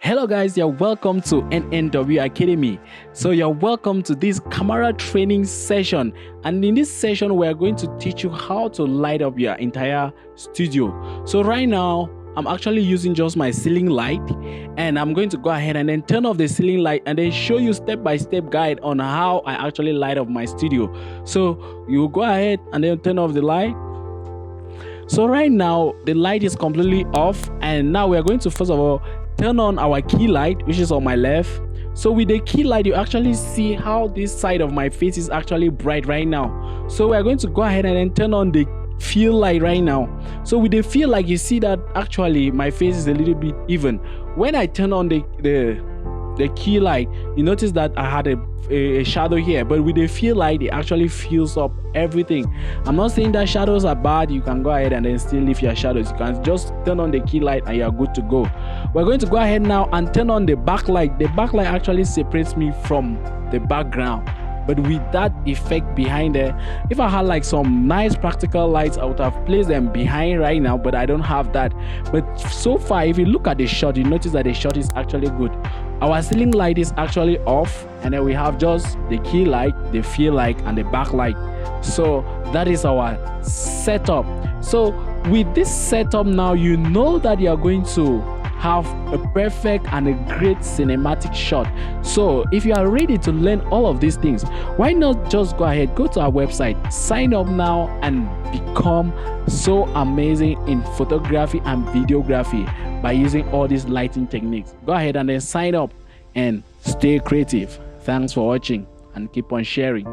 Hello guys, you're welcome to NNW Academy. So you're welcome to this camera training session, and in this session we're going to teach you how to light up your entire studio. So right now I'm actually using just my ceiling light, and I'm going to go ahead and then turn off the ceiling light and then show you step-by-step guide on how I actually light up my studio. So you go ahead and then turn off the light. So right now the light is completely off, and now we are going to first of all turn on our key light, which is on my left. So with the key light, you actually see how this side of my face is actually bright right now. So we're going to go ahead and then turn on the fill light right now. So with the fill light, you see that actually my face is a little bit even. When I turn on the key light, you notice that I had a shadow here, but with the fill light it actually fills up everything. I'm not saying that shadows are bad. You can go ahead and then still leave your shadows. You can just turn on the key light and you're good to go. We're going to go ahead now and turn on the backlight. The backlight actually separates me from the background, but with that effect behind there, if I had like some nice practical lights, I would have placed them behind right now, but I don't have that. But so far, if you look at the shot, you notice that the shot is actually good. Our ceiling light is actually off, and then we have just the key light, the fill light, and the backlight. So that is our setup. So with this setup now, you know that you are going to have a perfect and a great cinematic shot. So if you are ready to learn all of these things, why not just go ahead, go to our website, sign up now, and become so amazing in photography and videography by using all these lighting techniques. Go ahead and then sign up and stay creative. Thanks for watching and keep on sharing.